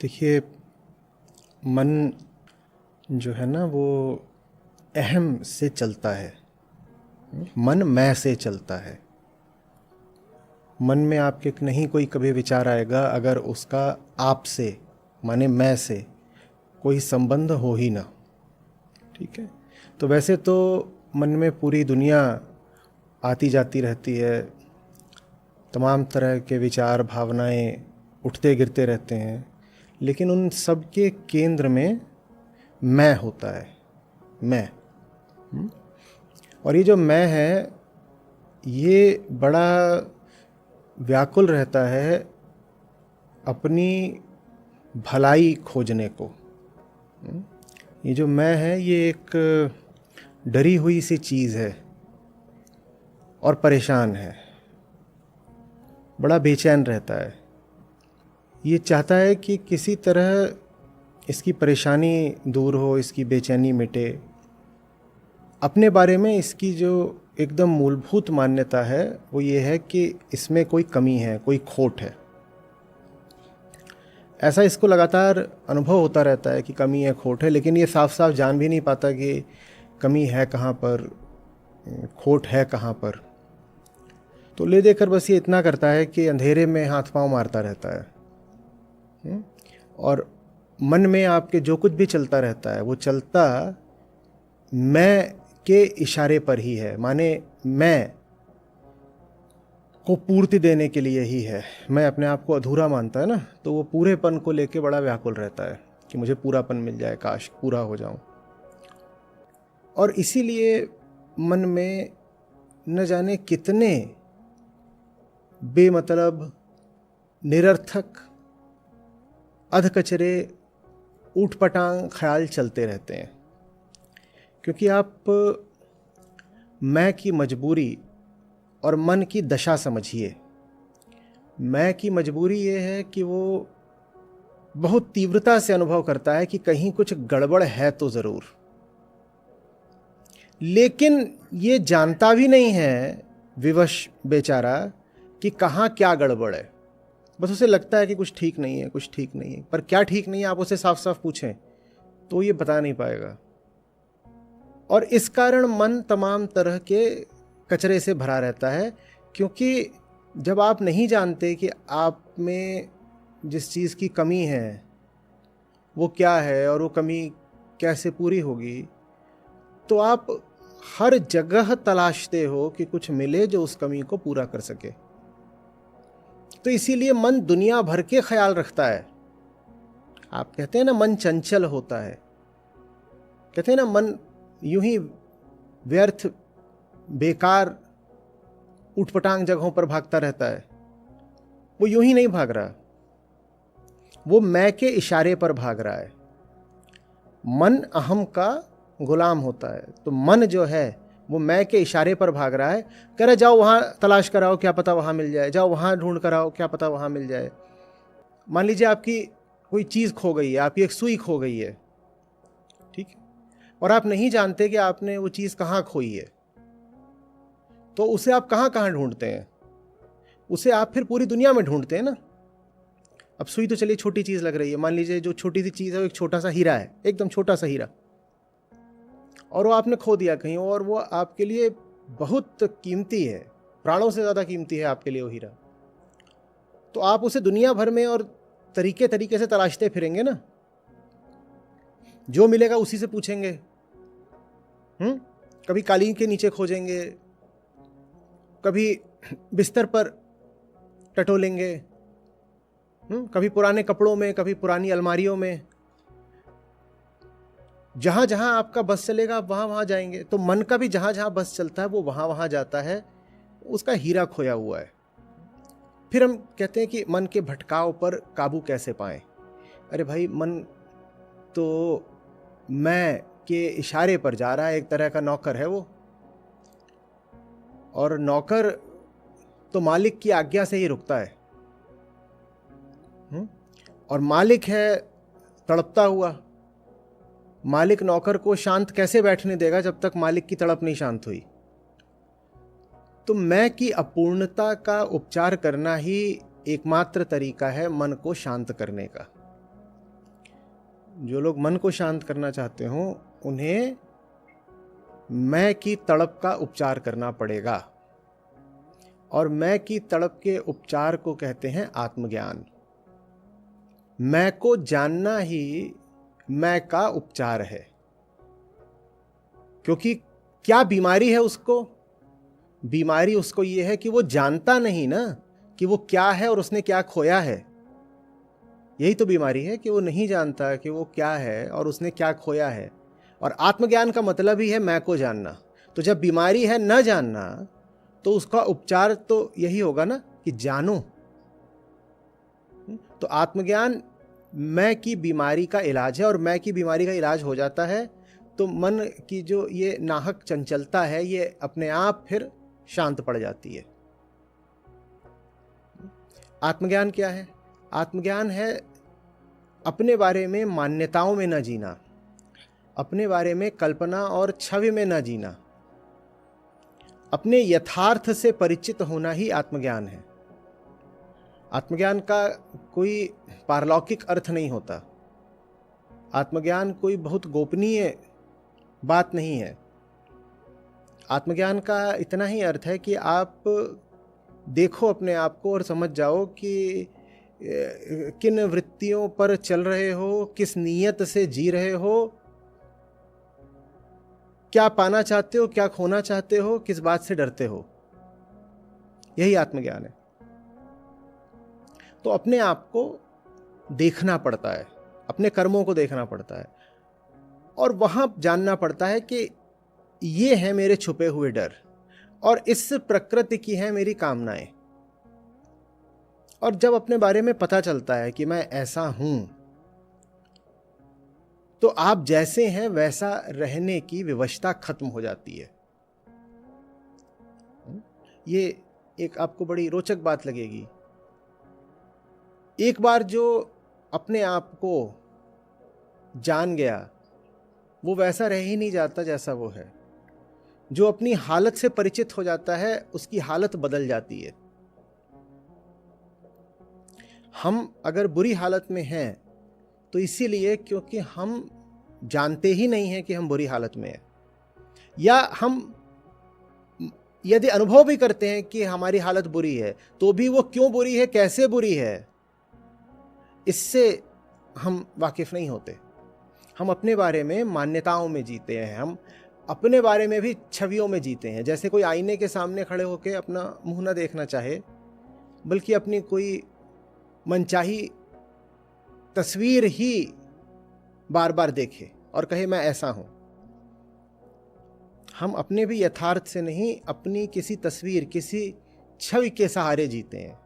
देखिए, मन जो है ना वो अहम से चलता है। मन मैं से चलता है। मन में आपके नहीं कोई कभी विचार आएगा अगर उसका आप से माने मैं से कोई संबंध हो ही ना। ठीक है, तो वैसे तो मन में पूरी दुनिया आती जाती रहती है, तमाम तरह के विचार भावनाएं उठते गिरते रहते हैं, लेकिन उन सब के केंद्र में मैं होता है। मैं और ये जो मैं है ये बड़ा व्याकुल रहता है अपनी भलाई खोजने को। ये जो मैं है ये एक डरी हुई सी चीज़ है और परेशान है, बड़ा बेचैन रहता है। ये चाहता है कि किसी तरह इसकी परेशानी दूर हो, इसकी बेचैनी मिटे। अपने बारे में इसकी जो एकदम मूलभूत मान्यता है वो ये है कि इसमें कोई कमी है, कोई खोट है। ऐसा इसको लगातार अनुभव होता रहता है कि कमी है, खोट है, लेकिन ये साफ साफ जान भी नहीं पाता कि कमी है कहाँ पर, खोट है कहाँ पर। तो ले देकर बस ये इतना करता है कि अंधेरे में हाथ पांव मारता रहता है। और मन में आपके जो कुछ भी चलता रहता है वो चलता मैं के इशारे पर ही है, माने मैं को पूर्ति देने के लिए ही है। मैं अपने आप को अधूरा मानता है ना, तो वो पूरेपन को लेके बड़ा व्याकुल रहता है कि मुझे पूरापन मिल जाए, काश पूरा हो जाऊं। और इसीलिए मन में न जाने कितने बेमतलब, निरर्थक, अधकचरे, ऊटपटांग ख्याल चलते रहते हैं। क्योंकि आप मैं की मजबूरी और मन की दशा समझिए। मैं की मजबूरी ये है कि वो बहुत तीव्रता से अनुभव करता है कि कहीं कुछ गड़बड़ है तो ज़रूर, लेकिन ये जानता भी नहीं है विवश बेचारा कि कहाँ क्या गड़बड़ है। बस उसे लगता है कि कुछ ठीक नहीं है, कुछ ठीक नहीं है। पर क्या ठीक नहीं है आप उसे साफ साफ पूछें तो ये बता नहीं पाएगा। और इस कारण मन तमाम तरह के कचरे से भरा रहता है, क्योंकि जब आप नहीं जानते कि आप में जिस चीज़ की कमी है वो क्या है और वो कमी कैसे पूरी होगी, तो आप हर जगह तलाशते हो कि कुछ मिले जो उस कमी को पूरा कर सके। तो इसीलिए मन दुनिया भर के ख्याल रखता है। आप कहते हैं ना मन चंचल होता है, कहते हैं ना मन यूं ही व्यर्थ बेकार उठपटांग जगहों पर भागता रहता है। वो यूं ही नहीं भाग रहा, वो मैं के इशारे पर भाग रहा है। मन अहम का गुलाम होता है, तो मन जो है वो मैं के इशारे पर भाग रहा है। कह रहा जाओ वहाँ तलाश कराओ, क्या पता वहाँ मिल जाए, जाओ वहाँ ढूंढ कराओ, क्या पता वहाँ मिल जाए। मान लीजिए आपकी कोई चीज़ खो गई है, आपकी एक सुई खो गई है, ठीक है, और आप नहीं जानते कि आपने वो चीज़ कहाँ खोई है, तो उसे आप कहाँ कहाँ ढूंढते हैं? उसे आप फिर पूरी दुनिया में ढूंढते हैं ना। अब सुई तो चलिए छोटी चीज़ लग रही है, मान लीजिए जो छोटी सी चीज़ है वो एक छोटा सा हीरा है, एकदम छोटा सा हीरा, और वो आपने खो दिया कहीं, और वो आपके लिए बहुत कीमती है, प्राणों से ज़्यादा कीमती है आपके लिए वो हीरा। तो आप उसे दुनिया भर में और तरीके तरीके से तलाशते फिरेंगे ना, जो मिलेगा उसी से पूछेंगे। कभी कालीन के नीचे खोजेंगे, कभी बिस्तर पर टटोलेंगे, कभी पुराने कपड़ों में, कभी पुरानी अलमारियों में। जहां जहां आपका बस चलेगा आप वहां वहां जाएंगे। तो मन का भी जहां जहां बस चलता है वो वहां वहां जाता है, उसका हीरा खोया हुआ है। फिर हम कहते हैं कि मन के भटकाव पर काबू कैसे पाएं। अरे भाई, मन तो मैं के इशारे पर जा रहा है, एक तरह का नौकर है वो, और नौकर तो मालिक की आज्ञा से ही रुकता है। और मालिक है तड़पता हुआ। मालिक नौकर को शांत कैसे बैठने देगा जब तक मालिक की तड़प नहीं शांत हुई। तो मैं की अपूर्णता का उपचार करना ही एकमात्र तरीका है मन को शांत करने का। जो लोग मन को शांत करना चाहते हो उन्हें मैं की तड़प का उपचार करना पड़ेगा, और मैं की तड़प के उपचार को कहते हैं आत्मज्ञान। मैं को जानना ही मैं का उपचार है। क्योंकि क्या बीमारी है उसको? बीमारी उसको ये है कि वो जानता नहीं ना कि वो क्या है और उसने क्या खोया है। यही तो बीमारी है कि वो नहीं जानता कि वो क्या है और उसने क्या खोया है। और आत्मज्ञान का मतलब ही है मैं को जानना। तो जब बीमारी है न जानना, तो उसका उपचार तो यही होगा ना कि जानो। तो आत्मज्ञान मैं की बीमारी का इलाज है, और मैं की बीमारी का इलाज हो जाता है तो मन की जो ये नाहक चंचलता है ये अपने आप फिर शांत पड़ जाती है। आत्मज्ञान क्या है? आत्मज्ञान है अपने बारे में मान्यताओं में न जीना, अपने बारे में कल्पना और छवि में न जीना, अपने यथार्थ से परिचित होना ही आत्मज्ञान है। आत्मज्ञान का कोई पारलौकिक अर्थ नहीं होता। आत्मज्ञान कोई बहुत गोपनीय बात नहीं है। आत्मज्ञान का इतना ही अर्थ है कि आप देखो अपने आप को और समझ जाओ कि किन वृत्तियों पर चल रहे हो, किस नीयत से जी रहे हो, क्या पाना चाहते हो, क्या खोना चाहते हो, किस बात से डरते हो। यही आत्मज्ञान है। तो अपने आप को देखना पड़ता है, अपने कर्मों को देखना पड़ता है, और वहां जानना पड़ता है कि ये है मेरे छुपे हुए डर, और इस प्रकृति की है मेरी कामनाएं। और जब अपने बारे में पता चलता है कि मैं ऐसा हूं, तो आप जैसे हैं वैसा रहने की विवशता खत्म हो जाती है। ये एक आपको बड़ी रोचक बात लगेगी। एक बार जो अपने आप को जान गया वो वैसा रह ही नहीं जाता जैसा वो है। जो अपनी हालत से परिचित हो जाता है उसकी हालत बदल जाती है। हम अगर बुरी हालत में हैं तो इसीलिए क्योंकि हम जानते ही नहीं हैं कि हम बुरी हालत में हैं, या हम यदि अनुभव भी करते हैं कि हमारी हालत बुरी है तो भी वो क्यों बुरी है, कैसे बुरी है, इससे हम वाकिफ नहीं होते। हम अपने बारे में मान्यताओं में जीते हैं, हम अपने बारे में भी छवियों में जीते हैं। जैसे कोई आईने के सामने खड़े होकर अपना मुंह ना देखना चाहे, बल्कि अपनी कोई मनचाही तस्वीर ही बार बार देखे और कहे मैं ऐसा हूं। हम अपने भी यथार्थ से नहीं, अपनी किसी तस्वीर, किसी छवि के सहारे जीते हैं।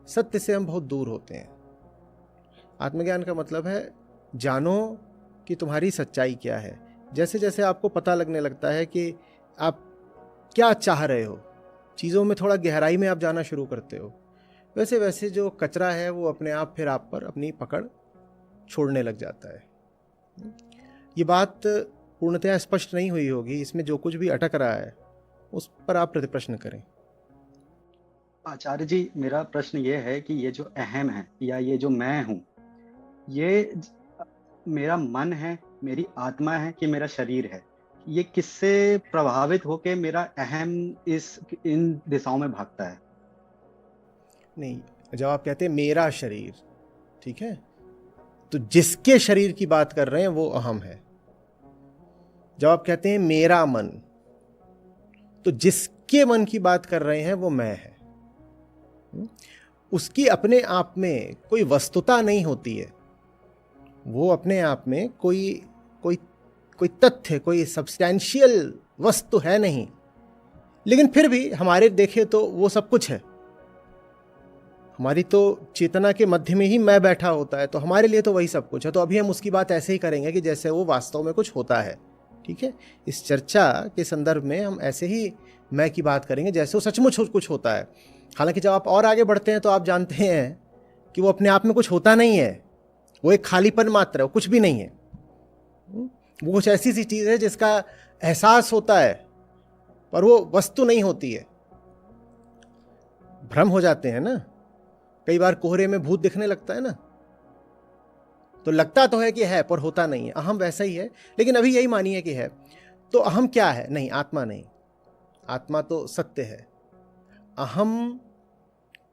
सत्य से हम बहुत दूर होते हैं। आत्मज्ञान का मतलब है जानो कि तुम्हारी सच्चाई क्या है। जैसे जैसे आपको पता लगने लगता है कि आप क्या चाह रहे हो, चीज़ों में थोड़ा गहराई में आप जाना शुरू करते हो, वैसे वैसे जो कचरा है वो अपने आप फिर आप पर अपनी पकड़ छोड़ने लग जाता है। ये बात पूर्णतया स्पष्ट नहीं हुई होगी, इसमें जो कुछ भी अटक रहा है उस पर आप प्रतिप्रश्न करें। आचार्य जी, मेरा प्रश्न ये है कि ये जो अहम है या ये जो मैं हूँ, ये मेरा मन है, मेरी आत्मा है कि मेरा शरीर है? ये किससे प्रभावित होके मेरा अहम इन दिशाओं में भागता है? नहीं, जब आप कहते हैं मेरा शरीर, ठीक है, तो जिसके शरीर की बात कर रहे हैं वो अहम है। जब आप कहते हैं मेरा मन, तो जिसके मन की बात कर रहे हैं वो मैं है। उसकी अपने आप में कोई वस्तुता नहीं होती है। वो अपने आप में कोई तथ्य, कोई सब्सटैंशियल वस्तु है नहीं, लेकिन फिर भी हमारे देखे तो वो सब कुछ है। हमारी तो चेतना के मध्य में ही मैं बैठा होता है, तो हमारे लिए तो वही सब कुछ है। तो अभी हम उसकी बात ऐसे ही करेंगे कि जैसे वो वास्तव में कुछ होता है। ठीक है, इस चर्चा के संदर्भ में हम ऐसे ही मैं की बात करेंगे जैसे वो सचमुच कुछ होता है। हालांकि जब आप और आगे बढ़ते हैं तो आप जानते हैं कि वो अपने आप में कुछ होता नहीं है, वो एक खालीपन मात्र है, वो कुछ भी नहीं है। वो कुछ ऐसी सी चीज़ है जिसका एहसास होता है पर वो वस्तु नहीं होती है। भ्रम हो जाते हैं ना, कई बार कोहरे में भूत दिखने लगता है ना, तो लगता तो है कि है पर होता नहीं है। अहम वैसा ही है, लेकिन अभी यही मानिए कि है। तो अहम क्या है? नहीं, आत्मा नहीं। आत्मा तो सत्य है। अहम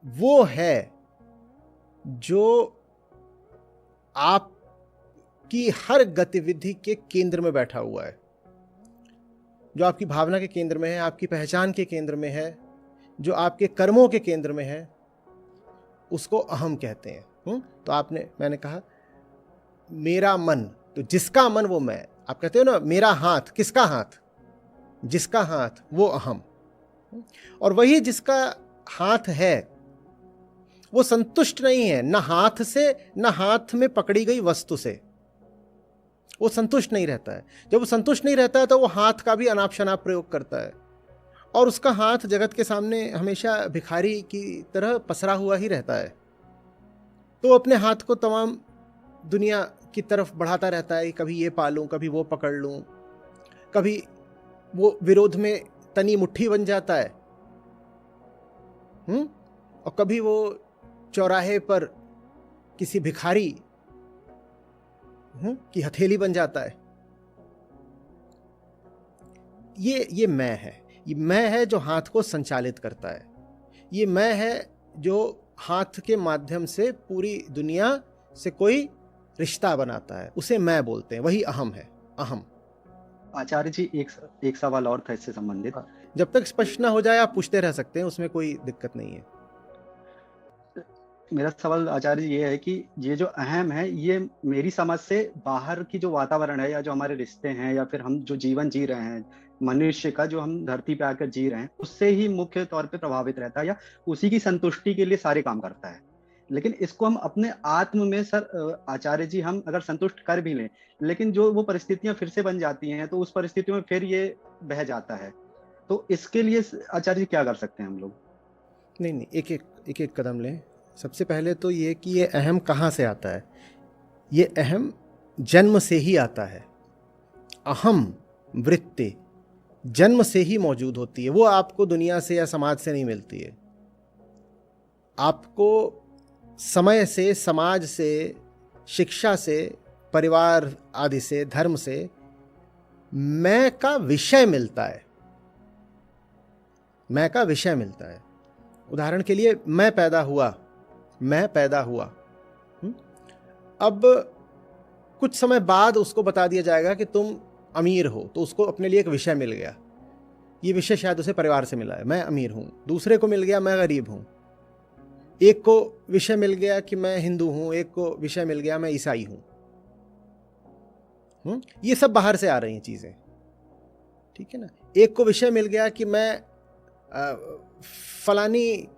वो है जो आपकी हर गतिविधि के केंद्र में बैठा हुआ है, जो आपकी भावना के केंद्र में है, आपकी पहचान के केंद्र में है, जो आपके कर्मों के केंद्र में है, उसको अहम कहते हैं। तो मैंने कहा मेरा मन, तो जिसका मन वो मैं। आप कहते हो ना मेरा हाथ, किसका हाथ? जिसका हाथ वो अहम। और वही जिसका हाथ है वो संतुष्ट नहीं है, न हाथ से न हाथ में पकड़ी गई वस्तु से। वो संतुष्ट नहीं रहता है। जब वो संतुष्ट नहीं रहता है तो वो हाथ का भी अनाप शनाप प्रयोग करता है, और उसका हाथ जगत के सामने हमेशा भिखारी की तरह पसरा हुआ ही रहता है। तो अपने हाथ को तमाम दुनिया की तरफ बढ़ाता रहता है, कभी ये पालूं, कभी वो पकड़ लूं, कभी वो विरोध में तनी मुट्ठी बन जाता है, और कभी वो चौराहे पर किसी भिखारी की हथेली बन जाता है। ये मैं है। ये मैं है जो हाथ को संचालित करता है। ये मैं है जो हाथ के माध्यम से पूरी दुनिया से कोई रिश्ता बनाता है, उसे मैं बोलते हैं। वही अहम है, अहम। आचार्य जी, एक सवाल और था इससे संबंधित। जब तक स्पष्ट ना हो जाए आप पूछते रह सकते हैं, उसमें कोई दिक्कत नहीं है। मेरा सवाल आचार्य जी ये है कि ये जो अहम है, ये मेरी समझ से बाहर की जो वातावरण है, या जो हमारे रिश्ते हैं, या फिर हम जो जीवन जी रहे हैं मनुष्य का, जो हम धरती पे आकर जी रहे हैं, उससे ही मुख्य तौर पे प्रभावित रहता है, या उसी की संतुष्टि के लिए सारे काम करता है। लेकिन इसको हम अपने आत्म में आचार्य जी, हम अगर संतुष्ट कर भी लें, लेकिन जो वो परिस्थितियां फिर से बन जाती हैं, तो उस परिस्थितियों में फिर ये बह जाता है। तो इसके लिए आचार्य जी क्या कर सकते हैं हम लोग? नहीं, एक एक कदम लें। सबसे पहले तो ये कि ये अहम कहाँ से आता है। ये अहम जन्म से ही आता है। अहम वृत्ति जन्म से ही मौजूद होती है। वो आपको दुनिया से या समाज से नहीं मिलती है। आपको समय से, समाज से, शिक्षा से, परिवार आदि से, धर्म से मैं का विषय मिलता है। मैं का विषय मिलता है। उदाहरण के लिए मैं पैदा हुआ। अब कुछ समय बाद उसको बता दिया जाएगा कि तुम अमीर हो, तो उसको अपने लिए एक विषय मिल गया। ये विषय शायद उसे परिवार से मिला है, मैं अमीर हूं। दूसरे को मिल गया मैं गरीब हूं। एक को विषय मिल गया कि मैं हिंदू हूं, एक को विषय मिल गया मैं ईसाई हूं। ये सब बाहर से आ रही हैं चीजें, ठीक है ना। एक को विषय मिल गया कि मैं फलानी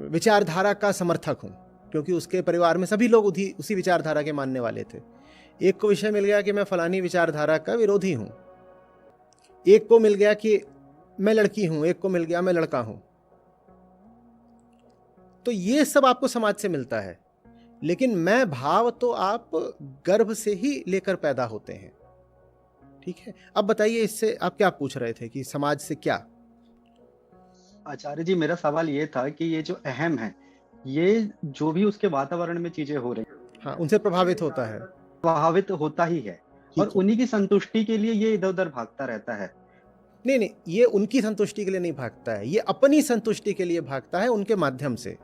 विचारधारा का समर्थक हूं, क्योंकि उसके परिवार में सभी लोग उसी विचारधारा के मानने वाले थे। एक को विषय मिल गया कि मैं फलानी विचारधारा का विरोधी हूं। एक को मिल गया कि मैं लड़की हूं, एक को मिल गया मैं लड़का हूं। तो ये सब आपको समाज से मिलता है, लेकिन मैं भाव तो आप गर्भ से ही लेकर पैदा होते हैं, ठीक है। अब बताइए, इससे आप क्या पूछ रहे थे कि समाज से क्या? आचार्य जी, मेरा सवाल ये था कि ये जो अहम है, ये जो भी उसके वातावरण में चीजें हो रही, हाँ, उनसे प्रभावित होता है, प्रभावित होता ही है, और उन्हीं की संतुष्टि के लिए ये इधर उधर भागता रहता है। नहीं, ये उनकी संतुष्टि के लिए नहीं भागता है, ये अपनी संतुष्टि के लिए भागता है, उनके माध्यम से।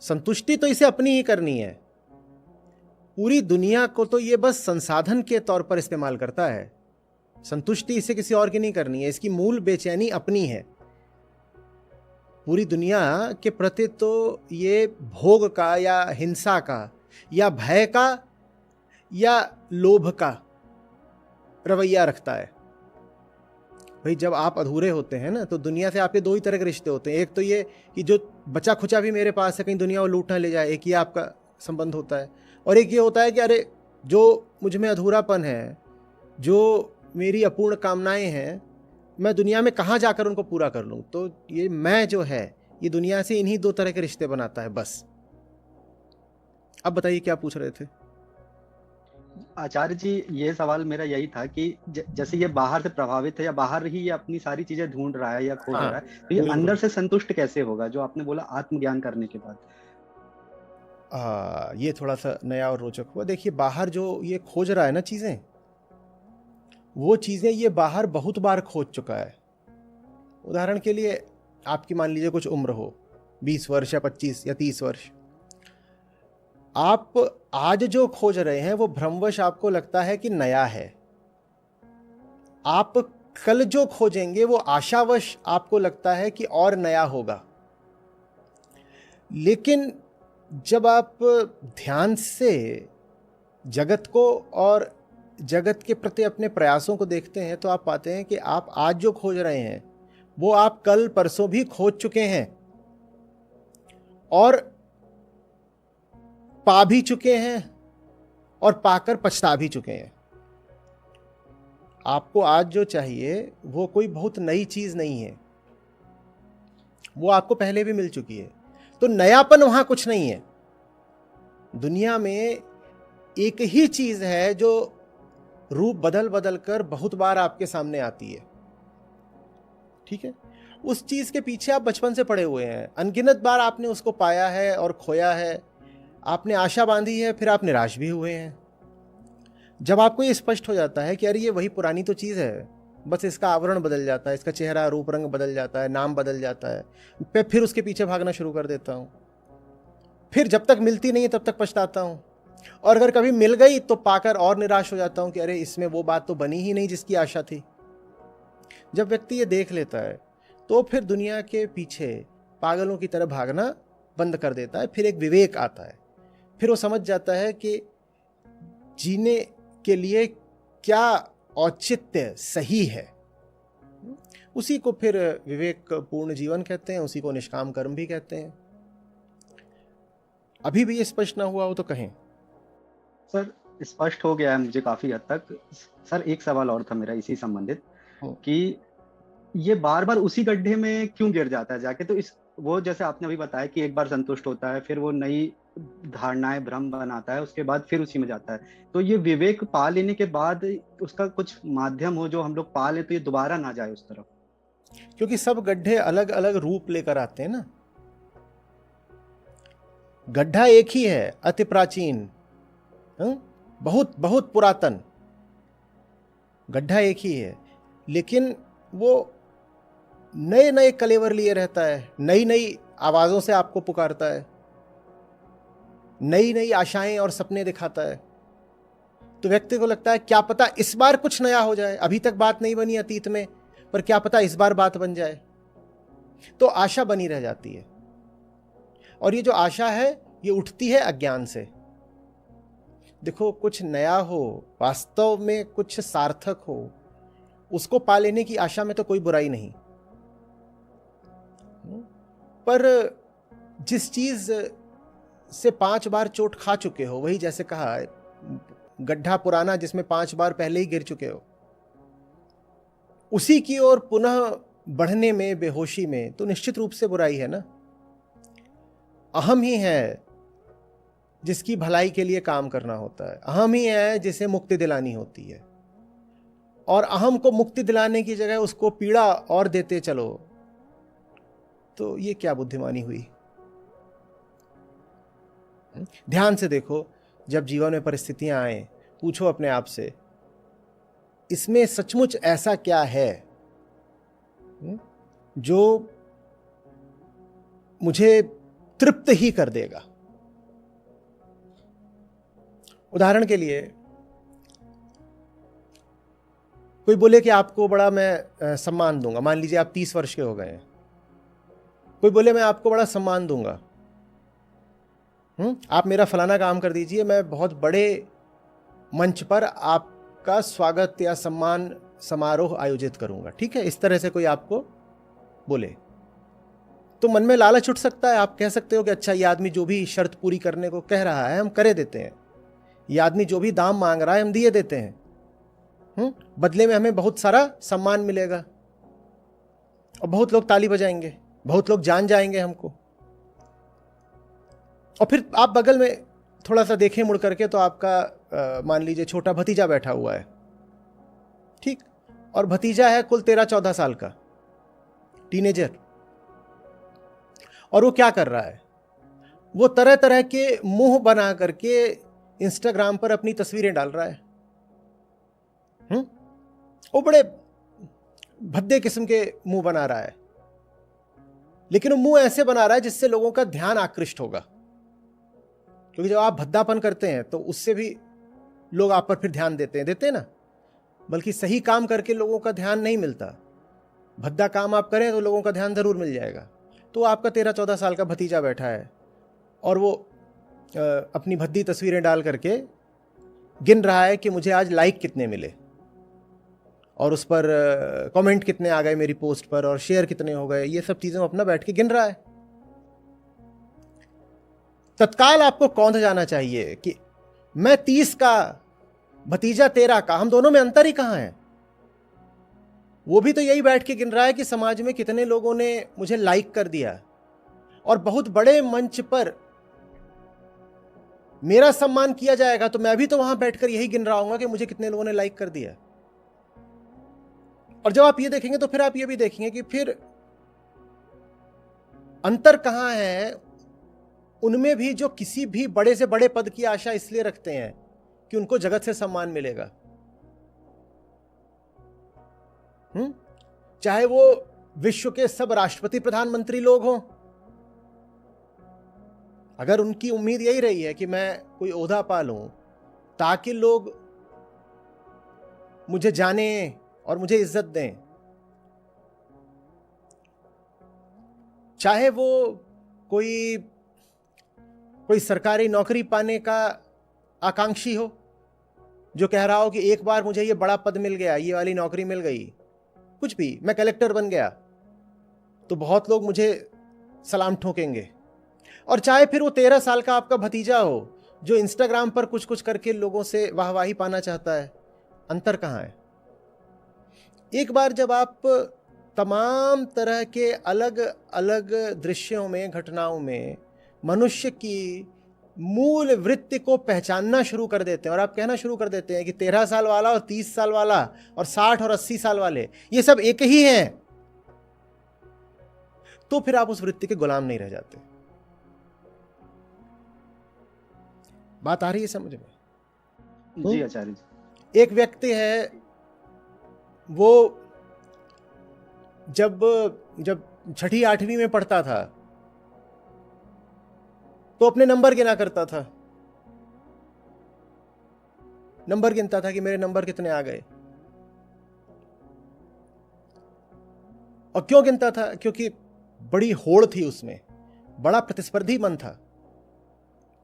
संतुष्टि तो इसे अपनी ही करनी है। पूरी दुनिया को तो ये बस संसाधन के तौर पर इस्तेमाल करता है। संतुष्टि इसे किसी और की नहीं करनी है। इसकी मूल बेचैनी अपनी है। पूरी दुनिया के प्रति तो ये भोग का या हिंसा का या भय का या लोभ का रवैया रखता है। भाई, जब आप अधूरे होते हैं ना, तो दुनिया से आपके दो ही तरह के रिश्ते होते हैं। एक तो ये कि जो बचा खुचा भी मेरे पास है, कहीं दुनिया वो लूट ना ले जाए, एक ये आपका संबंध होता है। और एक ये होता है कि अरे, जो मुझ में अधूरापन है, जो मेरी अपूर्ण कामनाएं हैं, मैं दुनिया में कहाँ जाकर उनको पूरा कर लूँ। तो ये मैं जो है, ये दुनिया से इन्हीं दो तरह के रिश्ते बनाता है, बस। अब बताइए क्या पूछ रहे थे? आचार्य जी, ये सवाल मेरा यही था कि जैसे ये बाहर से प्रभावित है, या बाहर ही ये अपनी सारी चीजें ढूंढ रहा है या खोज रहा है, तो ये अंदर से संतुष्ट कैसे होगा, जो आपने बोला आत्मज्ञान करने के बाद? ये थोड़ा सा नया और रोचक हुआ। देखिए बाहर जो ये खोज रहा है ना चीज़ें, वो चीज़ें ये बाहर बहुत बार खोज चुका है। उदाहरण के लिए आपकी मान लीजिए कुछ उम्र हो, 20 वर्ष या 25 या 30 वर्ष। आप आज जो खोज रहे हैं वो भ्रमवश आपको लगता है कि नया है। आप कल जो खोजेंगे वो आशावश आपको लगता है कि और नया होगा। लेकिन जब आप ध्यान से जगत को और जगत के प्रति अपने प्रयासों को देखते हैं तो आप पाते हैं कि आप आज जो खोज रहे हैं वो आप कल परसों भी खोज चुके हैं और पा भी चुके हैं और पाकर पछता भी चुके हैं। आपको आज जो चाहिए वो कोई बहुत नई चीज नहीं है, वो आपको पहले भी मिल चुकी है। तो नयापन वहां कुछ नहीं है। दुनिया में एक ही चीज है जो रूप बदल बदल कर बहुत बार आपके सामने आती है, ठीक है। उस चीज के पीछे आप बचपन से पड़े हुए हैं, अनगिनत बार आपने उसको पाया है और खोया है। आपने आशा बांधी है, फिर आप निराश भी हुए हैं। जब आपको ये स्पष्ट हो जाता है कि अरे ये वही पुरानी तो चीज है, बस इसका आवरण बदल जाता है, इसका चेहरा रूप रंग बदल जाता है, नाम बदल जाता है, मैं फिर उसके पीछे भागना शुरू कर देता हूं। फिर जब तक मिलती नहीं तब तक पछताता हूं, और अगर कभी मिल गई तो पाकर और निराश हो जाता हूं कि अरे इसमें वो बात तो बनी ही नहीं जिसकी आशा थी। जब व्यक्ति ये देख लेता है तो फिर दुनिया के पीछे पागलों की तरह भागना बंद कर देता है। फिर एक विवेक आता है, फिर वो समझ जाता है कि जीने के लिए क्या औचित्य सही है। उसी को फिर विवेक पूर्ण जीवन कहते हैं, उसी को निष्काम कर्म भी कहते हैं। अभी भी ये स्पष्ट ना हुआ हो तो कहें। सर स्पष्ट हो गया है मुझे काफी हद तक। सर एक सवाल और था मेरा इसी संबंधित कि ये बार बार उसी गड्ढे में क्यों गिर जाता है जाके। तो इस वो जैसे आपने अभी बताया कि एक बार संतुष्ट होता है, फिर वो नई धारणाएं भ्रम बनाता है, उसके बाद फिर उसी में जाता है। तो ये विवेक पा लेने के बाद उसका कुछ माध्यम हो जो हम लोग पा ले तो ये दोबारा ना जाए उस तरफ। क्योंकि सब गड्ढे अलग अलग रूप लेकर आते हैं ना। गड्ढा एक ही है, अति प्राचीन, बहुत बहुत पुरातन गड्ढा एक ही है, लेकिन वो नए नए कलेवर लिए रहता है, नई नई आवाजों से आपको पुकारता है, नई नई आशाएं और सपने दिखाता है। तो व्यक्ति को लगता है क्या पता इस बार कुछ नया हो जाए, अभी तक बात नहीं बनी अतीत में, पर क्या पता इस बार बात बन जाए। तो आशा बनी रह जाती है, और ये जो आशा है ये उठती है अज्ञान से। देखो कुछ नया हो, वास्तव में कुछ सार्थक हो, उसको पा लेने की आशा में तो कोई बुराई नहीं, पर जिस चीज से 5 बार चोट खा चुके हो, वही जैसे कहा गड्ढा पुराना जिसमें 5 बार पहले ही गिर चुके हो, उसी की ओर पुनः बढ़ने में, बेहोशी में, तो निश्चित रूप से बुराई है ना। अहम ही है जिसकी भलाई के लिए काम करना होता है, अहम ही है जिसे मुक्ति दिलानी होती है, और अहम को मुक्ति दिलाने की जगह उसको पीड़ा और देते चलो, तो ये क्या बुद्धिमानी हुई। ध्यान से देखो, जब जीवन में परिस्थितियां आए, पूछो अपने आप से इसमें सचमुच ऐसा क्या है जो मुझे तृप्त ही कर देगा। उदाहरण के लिए कोई बोले कि आपको बड़ा मैं सम्मान दूंगा, मान लीजिए आप 30 वर्ष के हो गए हैं, कोई बोले मैं आपको बड़ा सम्मान दूंगा, आप मेरा फलाना काम कर दीजिए, मैं बहुत बड़े मंच पर आपका स्वागत या सम्मान समारोह आयोजित करूंगा, ठीक है। इस तरह से कोई आपको बोले तो मन में लालच उठ सकता है। आप कह सकते हो कि अच्छा, ये आदमी जो भी शर्त पूरी करने को कह रहा है हम करे देते हैं, ये आदमी जो भी दाम मांग रहा है हम दिए देते हैं, बदले में हमें बहुत सारा सम्मान मिलेगा और बहुत लोग ताली बजाएंगे, बहुत लोग जान जाएंगे हमको। और फिर आप बगल में थोड़ा सा देखें मुड़ करके तो आपका मान लीजिए छोटा भतीजा बैठा हुआ है, ठीक, और भतीजा है कुल 13-14 साल का टीनेजर, और वो क्या कर रहा है, वो तरह तरह के मुंह बना करके इंस्टाग्राम पर अपनी तस्वीरें डाल रहा है। वो बड़े भद्दे किस्म के मुंह बना रहा है, लेकिन वो मुंह ऐसे बना रहा है जिससे लोगों का ध्यान आकृष्ट होगा, क्योंकि जब आप भद्दापन करते हैं तो उससे भी लोग आप पर फिर ध्यान देते हैं ना। बल्कि सही काम करके लोगों का ध्यान नहीं मिलता, भद्दा काम आप करें तो लोगों का ध्यान जरूर मिल जाएगा। तो आपका 13-14 साल का भतीजा बैठा है और वो अपनी भद्दी तस्वीरें डाल करके गिन रहा है कि मुझे आज लाइक कितने मिले और उस पर कमेंट कितने आ गए मेरी पोस्ट पर और शेयर कितने हो गए। ये सब चीजें अपना बैठ के गिन रहा है। तत्काल आपको कौंध जाना चाहिए कि मैं 30 का, भतीजा 13 का, हम दोनों में अंतर ही कहां है। वो भी तो यही बैठ के गिन रहा है कि समाज में कितने लोगों ने मुझे लाइक कर दिया, और बहुत बड़े मंच पर मेरा सम्मान किया जाएगा तो मैं भी तो वहां बैठकर यही गिन रहा हूंगा कि मुझे कितने लोगों ने लाइक कर दिया। और जब आप ये देखेंगे तो फिर आप ये भी देखेंगे कि फिर अंतर कहां है उनमें भी जो किसी भी बड़े से बड़े पद की आशा इसलिए रखते हैं कि उनको जगत से सम्मान मिलेगा। चाहे वो विश्व के सब राष्ट्रपति प्रधानमंत्री लोग हों, अगर उनकी उम्मीद यही रही है कि मैं कोई ओहदा पा लूं ताकि लोग मुझे जाने और मुझे इज्जत दें, चाहे वो कोई सरकारी नौकरी पाने का आकांक्षी हो जो कह रहा हो कि एक बार मुझे ये बड़ा पद मिल गया, ये वाली नौकरी मिल गई, कुछ भी, मैं कलेक्टर बन गया तो बहुत लोग मुझे सलाम ठोकेंगे। और चाहे फिर वो 13 साल का आपका भतीजा हो जो इंस्टाग्राम पर कुछ कुछ करके लोगों से वाहवाही पाना चाहता है। अंतर कहाँ है? एक बार जब आप तमाम तरह के अलग अलग दृश्यों में, घटनाओं में मनुष्य की मूल वृत्ति को पहचानना शुरू कर देते हैं और आप कहना शुरू कर देते हैं कि 13 साल वाला और 30 साल वाला और 60 और 80 साल वाले ये सब एक ही हैं, तो फिर आप उस वृत्ति के गुलाम नहीं रह जाते। बात आ रही है समझ में? जी आचार्य जी। एक व्यक्ति है, वो जब 6ठी 8वीं में पढ़ता था तो अपने नंबर गिना करता था, नंबर गिनता था कि मेरे नंबर कितने आ गए। और क्यों गिनता था? क्योंकि बड़ी होड़ थी उसमें, बड़ा प्रतिस्पर्धी मन था,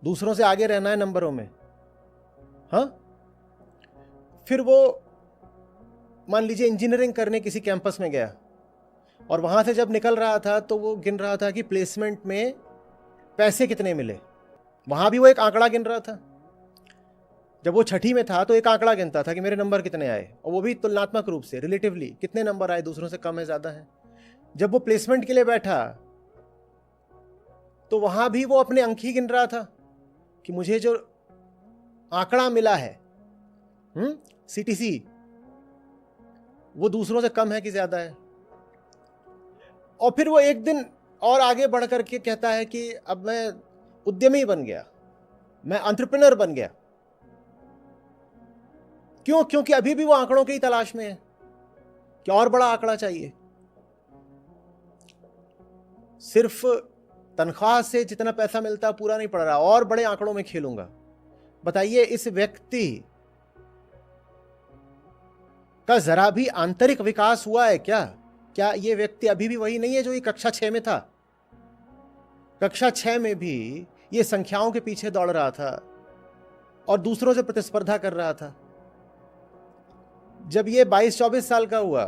दूसरों से आगे रहना है नंबरों में। हाँ, फिर वो मान लीजिए इंजीनियरिंग करने किसी कैंपस में गया और वहां से जब निकल रहा था तो वो गिन रहा था कि प्लेसमेंट में पैसे कितने मिले। वहां भी वो एक आंकड़ा गिन रहा था। जब वो 6ठी में था तो एक आंकड़ा गिनता था कि मेरे नंबर कितने आए, और वो भी तुलनात्मक रूप से, रिलेटिवली, कितने नंबर आए, दूसरों से कम है ज्यादा है। जब वो प्लेसमेंट के लिए बैठा तो वहां भी वो अपने अंक ही गिन रहा था कि मुझे जो आंकड़ा मिला है CTC, वो दूसरों से कम है कि ज्यादा है। और फिर वो एक दिन और आगे बढ़ करके कहता है कि अब मैं उद्यमी बन गया, मैं एंटरप्रेन्योर बन गया। क्यों? क्योंकि अभी भी वो आंकड़ों की तलाश में है कि और बड़ा आंकड़ा चाहिए। सिर्फ तनख्वाह से जितना पैसा मिलता पूरा नहीं पड़ रहा, और बड़े आंकड़ों में खेलूंगा। बताइए, इस व्यक्ति का जरा भी आंतरिक विकास हुआ है क्या? क्या ये व्यक्ति अभी भी वही नहीं है जो ये कक्षा 6 में था? कक्षा 6 में भी ये संख्याओं के पीछे दौड़ रहा था और दूसरों से प्रतिस्पर्धा कर रहा था। जब ये 22-24 साल का हुआ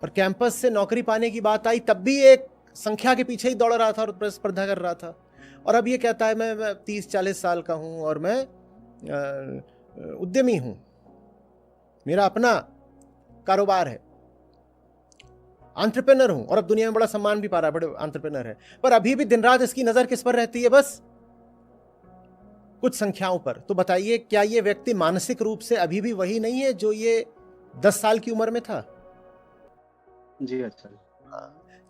और कैंपस से नौकरी पाने की बात आई, तब भी एक संख्या के पीछे ही दौड़ रहा था और प्रतिस्पर्धा कर रहा था। और अब ये कहता है मैं 30-40 साल का हूं और मैं उद्यमी हूं, मेरा अपना कारोबार है, एंटरप्रेन्योर हूं, और अब दुनिया में बड़ा सम्मान भी पा रहा है, बड़े एंटरप्रेन्योर है। पर अभी भी दिन रात इसकी नजर किस पर रहती है? बस कुछ संख्याओं पर। तो बताइए, क्या ये व्यक्ति मानसिक रूप से अभी भी वही नहीं है जो ये 10 साल की उम्र में था? जी अच्छा।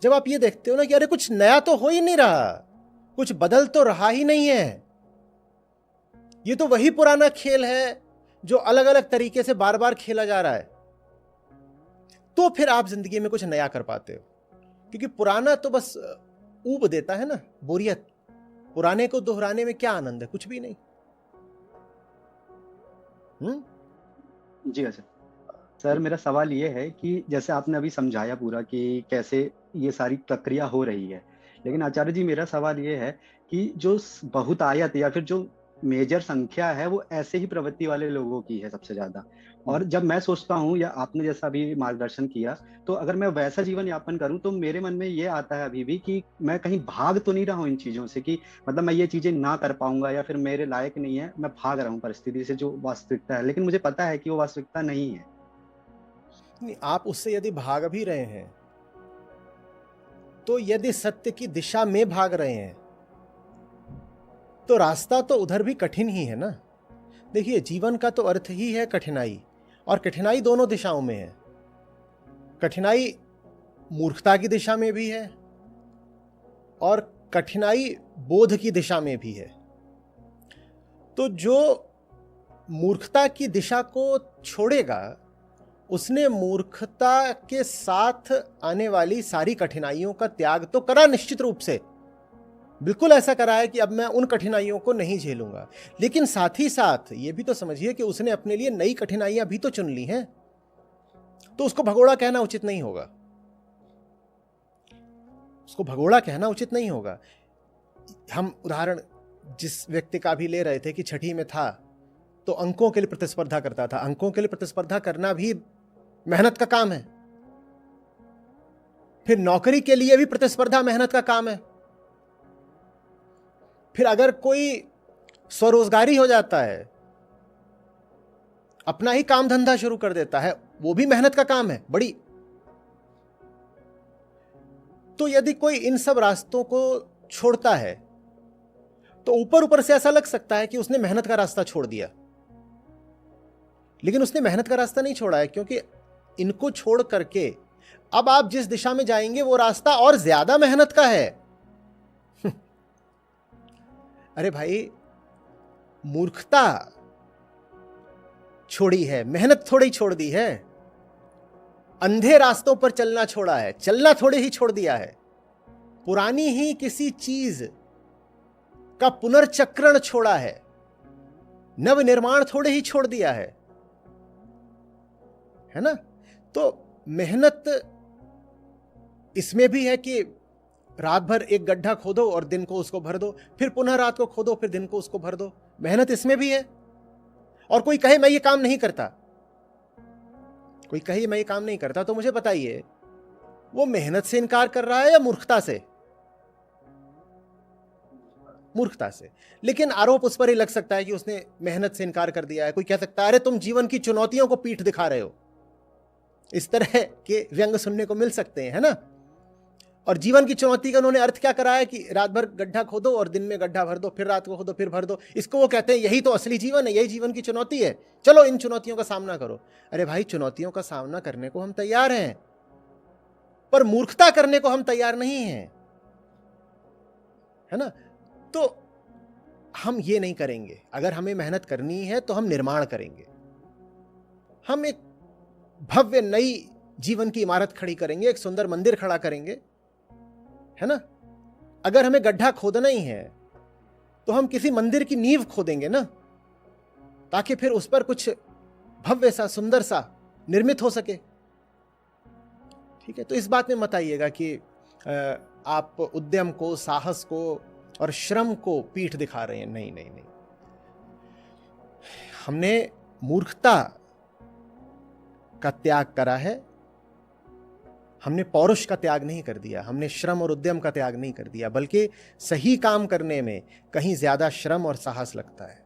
जब आप ये देखते हो ना कि अरे कुछ नया तो हो ही नहीं रहा, कुछ बदल तो रहा ही नहीं है। ये तो वही पुराना खेल है जो अलग अलग तरीके से बार बार खेला जा रहा है। तो फिर आप जिंदगी में कुछ नया कर पाते हो, क्योंकि पुराना तो बस ऊब देता है ना, बोरियत। पुराने को दोहराने में क्या आनंद है? कुछ भी नहीं। जी अच्छा सर, मेरा सवाल ये है कि जैसे आपने अभी समझाया पूरा कि कैसे ये सारी प्रक्रिया हो रही है, लेकिन आचार्य जी मेरा सवाल ये है कि जो बहुतायत या फिर जो मेजर संख्या है वो ऐसे ही प्रवृत्ति वाले लोगों की है सबसे ज्यादा। और जब मैं सोचता हूँ या आपने जैसा अभी मार्गदर्शन किया, तो अगर मैं वैसा जीवन यापन करूँ तो मेरे मन में ये आता है अभी भी कि मैं कहीं भाग तो नहीं रहा हूँ इन चीजों से, कि मतलब मैं ये चीजें ना कर पाऊंगा या फिर मेरे लायक नहीं है, मैं भाग रहा हूँ परिस्थिति से जो वास्तविकता है, लेकिन मुझे पता है कि वो वास्तविकता नहीं है। नहीं, आप उससे यदि भाग भी रहे हैं तो यदि सत्य की दिशा में भाग रहे हैं तो रास्ता तो उधर भी कठिन ही है ना। देखिए, जीवन का तो अर्थ ही है कठिनाई, और कठिनाई दोनों दिशाओं में है। कठिनाई मूर्खता की दिशा में भी है और कठिनाई बोध की दिशा में भी है। तो जो मूर्खता की दिशा को छोड़ेगा उसने मूर्खता के साथ आने वाली सारी कठिनाइयों का त्याग तो करा, निश्चित रूप से बिल्कुल ऐसा करा है कि अब मैं उन कठिनाइयों को नहीं झेलूंगा। लेकिन साथ ही साथ ये भी तो समझिए कि उसने अपने लिए नई कठिनाइयां भी तो चुन ली हैं। तो उसको भगोड़ा कहना उचित नहीं होगा, उसको भगोड़ा कहना उचित नहीं होगा। हम उदाहरण जिस व्यक्ति का भी ले रहे थे कि छठी में था तो अंकों के लिए प्रतिस्पर्धा करता था। अंकों के लिए प्रतिस्पर्धा करना भी मेहनत का काम है। फिर नौकरी के लिए भी प्रतिस्पर्धा मेहनत का काम है। फिर अगर कोई स्वरोजगारी हो जाता है, अपना ही काम धंधा शुरू कर देता है, वो भी मेहनत का काम है बड़ी। तो यदि कोई इन सब रास्तों को छोड़ता है तो ऊपर ऊपर से ऐसा लग सकता है कि उसने मेहनत का रास्ता छोड़ दिया, लेकिन उसने मेहनत का रास्ता नहीं छोड़ा है, क्योंकि इनको छोड़ करके अब आप जिस दिशा में जाएंगे वो रास्ता और ज्यादा मेहनत का है। अरे भाई, मूर्खता छोड़ी है, मेहनत थोड़ी छोड़ दी है। अंधे रास्तों पर चलना छोड़ा है, चलना थोड़े ही छोड़ दिया है। पुरानी ही किसी चीज का पुनर्चक्रण छोड़ा है, नव निर्माण थोड़े ही छोड़ दिया है ना। तो मेहनत इसमें भी है कि रात भर एक गड्ढा खोदो और दिन को उसको भर दो, फिर पुनः रात को खोदो, फिर दिन को उसको भर दो। मेहनत इसमें भी है। और कोई कहे मैं ये काम नहीं करता, कोई कहे मैं ये काम नहीं करता, तो मुझे बताइए वो मेहनत से इनकार कर रहा है या मूर्खता से? मूर्खता से। लेकिन आरोप उस पर ही लग सकता है कि उसने मेहनत से इनकार कर दिया है। कोई कह सकता है अरे तुम जीवन की चुनौतियों को पीठ दिखा रहे हो। इस तरह के व्यंग सुनने को मिल सकते हैं, है ना। और जीवन की चुनौती का उन्होंने अर्थ क्या करा है कि रात भर गड्ढा खोदो और दिन में गड्ढा भर दो, फिर रात को खोदो फिर भर दो। इसको वो कहते हैं यही तो असली जीवन है, यही जीवन की चुनौती है, चलो इन चुनौतियों का सामना करो। अरे भाई, चुनौतियों का सामना करने को हम तैयार हैं, पर मूर्खता करने को हम तैयार नहीं हैं, है ना। तो हम ये नहीं करेंगे। अगर हमें मेहनत करनी है तो हम निर्माण करेंगे, हम एक भव्य नई जीवन की इमारत खड़ी करेंगे, एक सुंदर मंदिर खड़ा करेंगे, है ना। अगर हमें गड्ढा खोदना ही है तो हम किसी मंदिर की नींव खोदेंगे ना, ताकि फिर उस पर कुछ भव्य सा सुंदर सा निर्मित हो सके। ठीक है, तो इस बात में मत आइएगा कि आप उद्यम को, साहस को और श्रम को पीठ दिखा रहे हैं। नहीं नहीं नहीं, हमने मूर्खता का त्याग करा है, हमने पौरुष का त्याग नहीं कर दिया, हमने श्रम और उद्यम का त्याग नहीं कर दिया, बल्कि सही काम करने में कहीं ज्यादा श्रम और साहस लगता है।